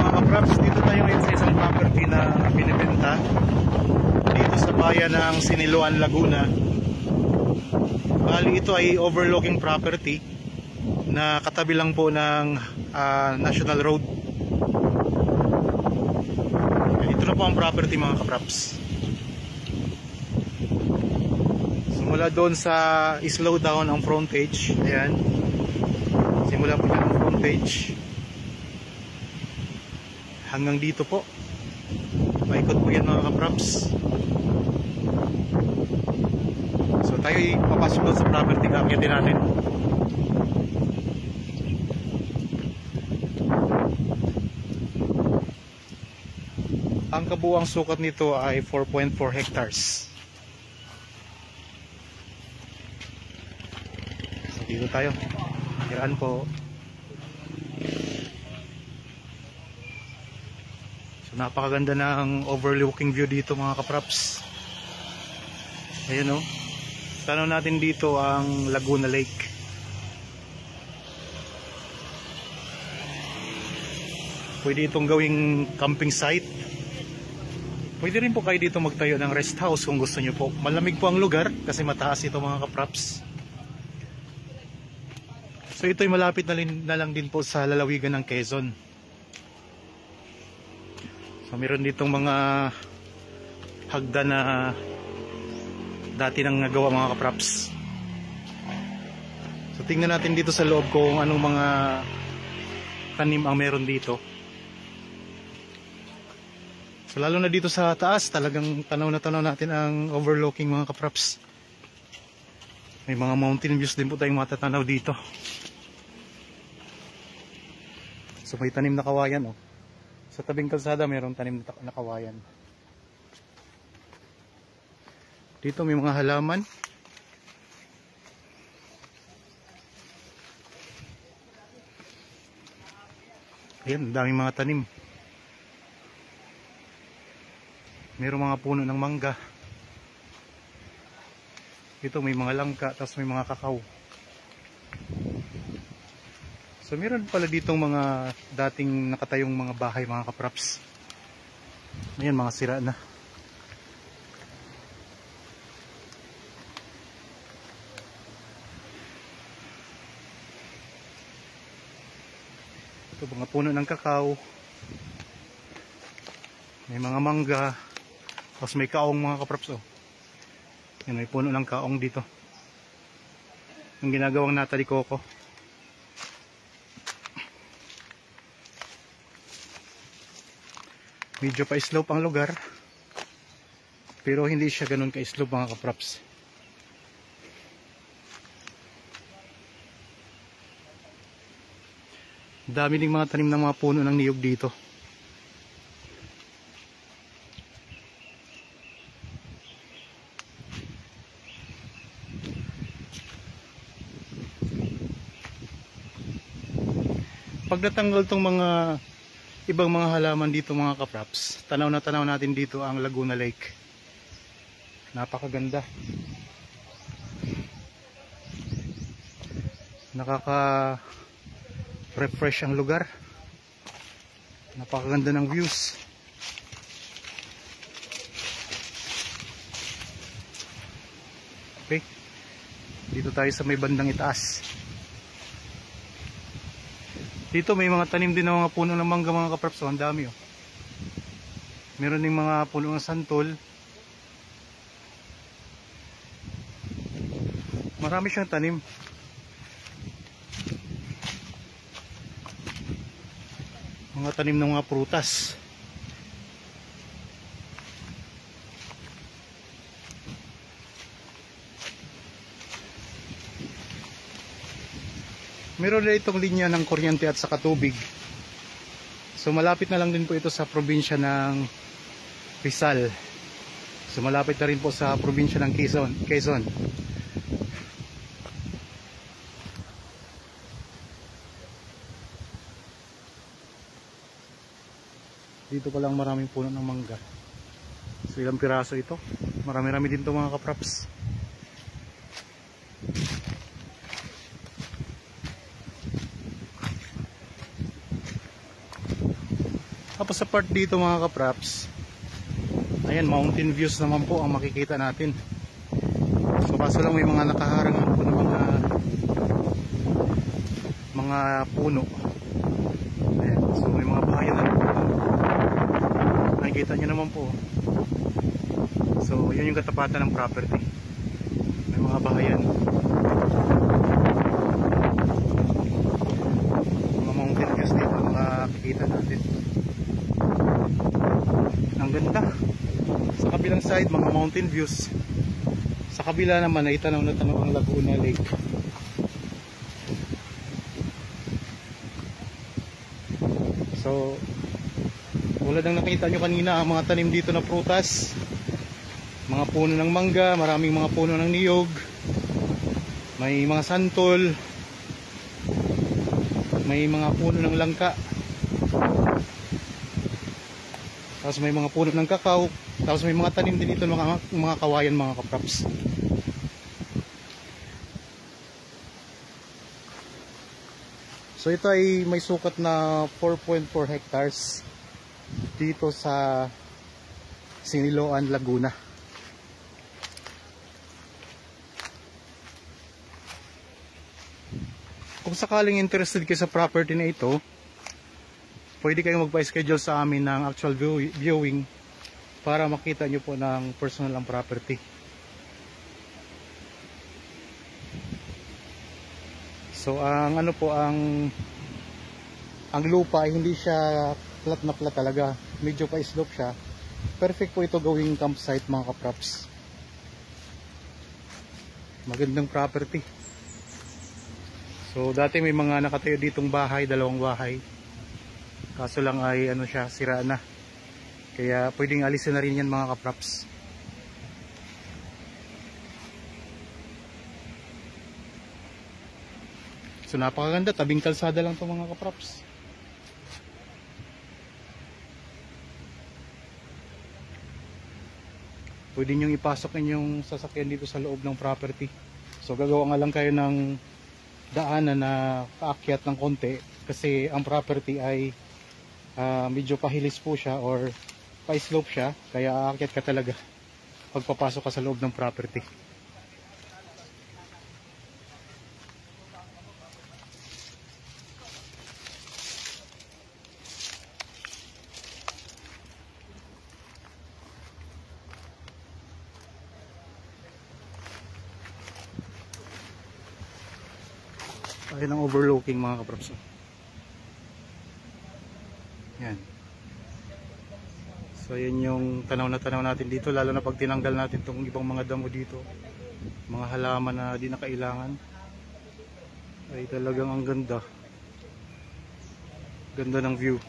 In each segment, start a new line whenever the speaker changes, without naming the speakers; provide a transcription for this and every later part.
Mga kapraps, dito tayo ngayon sa isang property na binibenta dito sa bayan ng Siniloan, Laguna. Bali ito ay overlooking property na katabi lang po ng National Road. Ito na po ang property mga kapraps. Simula doon sa slow down ang frontage. Ayan. Simula po yan ang frontage hanggang dito po. Paikot po yan mga kapraps. So tayo papasok doon sa property, kakyatin natin. Ang kabuuang sukat nito ay 4.4 hectares. So dito tayo. Yan po. Napakaganda ng overlooking view dito mga kapraps. Ayan o. Tanaw natin dito ang Laguna Lake. Pwede itong gawing camping site. Pwede rin po kayo dito magtayo ng rest house kung gusto nyo po. Malamig po ang lugar kasi mataas ito mga kapraps. So ito'y malapit na lang din po sa lalawigan ng Quezon. So meron ditong mga hagdan na dati nang nagawa mga kapraps. So tingnan natin dito sa loob kung anong mga tanim ang meron dito. So lalo na dito sa taas, talagang tanaw na tanaw natin ang overlooking mga kapraps. May mga mountain views din po tayong matatanaw dito. So may tanim na kawayan oh. Sa tabing kalsada mayroong tanim na kawayan. Dito may mga halaman. Ayan, daming mga tanim. Mayroong mga puno ng mangga. Dito may mga langka, tapos may mga kakao. So meron pala ditong mga dating nakatayong mga bahay mga kapraps. Ayan, mga sira na. Ito mga puno ng kakao. May mga mangga. Tapos may kaong mga kapraps oh. Yan, may puno ng kaong dito. Ang ginagawang nata de coco. Medyo pa-slope ang lugar. Pero hindi siya ganun ka-slope mga kapraps. Dami ding mga tanim ng mga puno ng niyog dito. Pag natanggal tong mga ibang mga halaman dito mga kapraps, tanaw na tanaw natin dito ang Laguna Lake. Napakaganda. Nakaka-refresh ang lugar. Napakaganda ng views. Okay. Dito tayo sa may bandang itaas. Dito may mga tanim din ng mga puno ng mangga mga kapraps. Ang dami oh. Meron ding mga puno ng santol. Marami siyang tanim. Mga tanim ng mga prutas. Meron na itong linya ng kuryente at saka tubig. So malapit na lang din po ito sa probinsya ng Rizal. So malapit na rin po sa probinsya ng Quezon. Dito pa lang maraming puno ng mangga. So ilang piraso ito? Marami-rami din ito mga kapraps. Tapos sa part dito mga kapraps, ayan, mountain views naman po ang makikita natin. So kaso lang may mga nakaharang lang po ng mga puno. Ayan, so may mga bahayan na po. Nakikita nyo naman po. So yun yung katapatan ng property. May mga bahayan. Mga mountain views dito ang makikita natin. Ang ganda. Sa kabilang side mga mountain views. Sa kabila naman ay tanaw na tanaw ang Laguna Lake. So tulad ng nakita nyo kanina, ang mga tanim dito na prutas, mga puno ng mangga, maraming mga puno ng niyog, may mga santol, may mga puno ng langka, tapos may mga puno ng kakao, tapos may mga tanim din dito ng mga kawayan mga kapraps. So ito ay may sukat na 4.4 hectares dito sa Siniloan, Laguna. Kung sakaling interested kayo sa property na ito, pwede kayong magpa-schedule sa amin ng actual viewing para makita nyo po ng personal ang property. So ang ano po, ang lupa ay hindi siya flat na flat talaga, medyo pa-slope siya. Perfect po ito gawing campsite mga kapraps. Magandang property. So dati may mga nakatayo ditong bahay, dalawang bahay. Kaso lang ay ano siya, sira na. Kaya pwedeng alisin na rin yan mga kapraps. So napakaganda, tabing kalsada lang to mga kapraps. Pwede nyo ipasok inyong sasakyan dito sa loob ng property. So gagawa nga lang kayo ng daanan na paakyat ng konti kasi ang property ay medyo pahilis po siya or pa-slope siya, kaya aakyat ka talaga pagpapasok ka sa loob ng property. Ayun ang overlooking mga kapraps. Yan. So yan yung tanaw na tanaw natin dito, lalo na pag tinanggal natin itong ibang mga damo dito, mga halaman na di na kailangan, ay talagang ang ganda. Ganda ng view.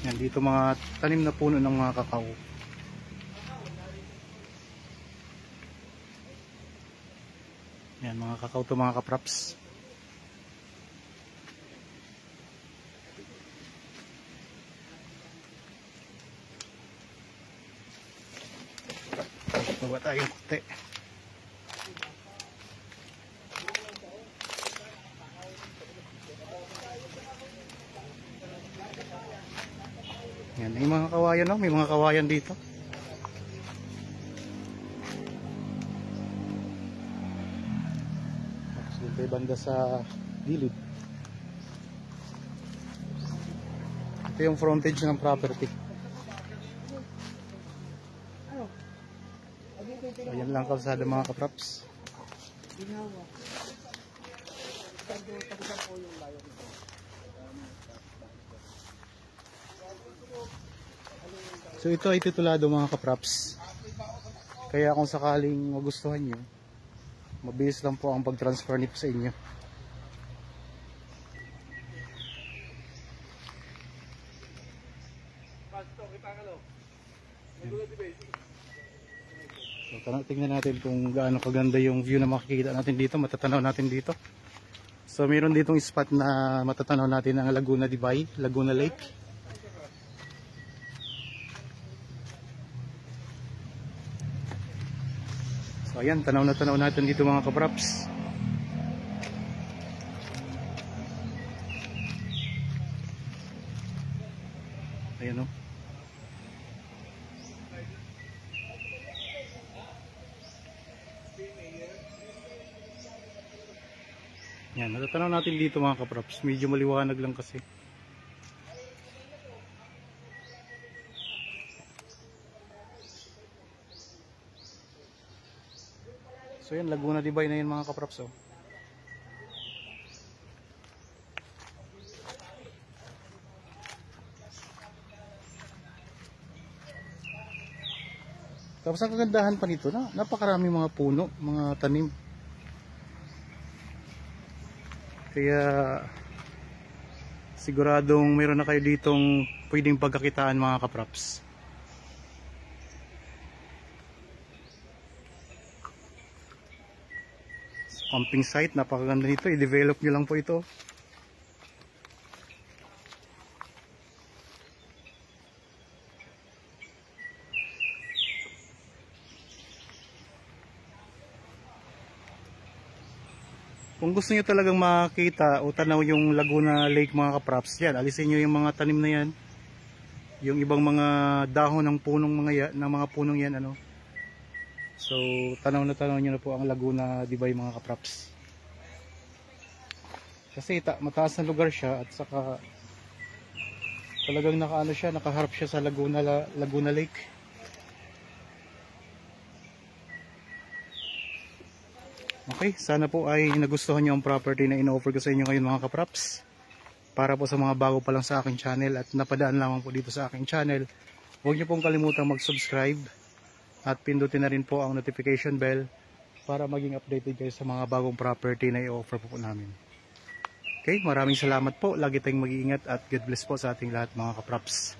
Yan dito mga tanim na puno ng mga kakao. Yan mga kakao to mga kapraps. Baba tayong konti. Yan, may mga kawayan, no? May mga kawayan dito. May banda sa gilid. Ito yung frontage ng property. Ayan lang kalsada mga kapraps. So ito ay titulado mga kapraps. Kaya kung sakaling magustuhan nyo, mabilis lang po ang pag-transfer nito sa inyo. So tingnan natin kung gaano kaganda yung view na makikita natin dito, matatanaw natin dito. So mayroon ditong spot na matatanaw natin ang Laguna Dibay, Laguna Lake. So ayan, tanaw na tanaw natin dito mga kapraps. Ayan o. Yan, natatanaw natin dito mga kapraps. Medyo maliwanag lang kasi. So yan, Laguna Dibay na yan mga kapraps. Oh. Tapos ang kagandahan pa nito na napakarami mga puno, mga tanim. Kaya siguradong meron na kayo ditong pwedeng pagkakitaan mga kapraps. Camping site, napakaganda nito. I-develop nyo lang po ito. Kung gusto nyo talagang makita o tanaw yung Laguna Lake mga kapraps, yan, alisin nyo yung mga tanim na yan, yung ibang mga dahon ng punong ng mga punong yan, ano. So tanaw nyo na po ang Laguna Dibay mga kapraps. Kasi mataas na lugar siya at saka talagang nakaharap siya sa Laguna Lake. Okay, sana po ay nagustuhan nyo ang property na ino-offer ko sa inyo ngayon mga kapraps. Para po sa mga bago pa lang sa aking channel at napadaan lamang po dito sa aking channel, huwag nyo pong kalimutang mag-subscribe at pindutin na rin po ang notification bell para maging updated kayo sa mga bagong property na i-offer po namin. Okay, maraming salamat po. Lagi tayong mag-iingat at God bless po sa ating lahat mga kapraps.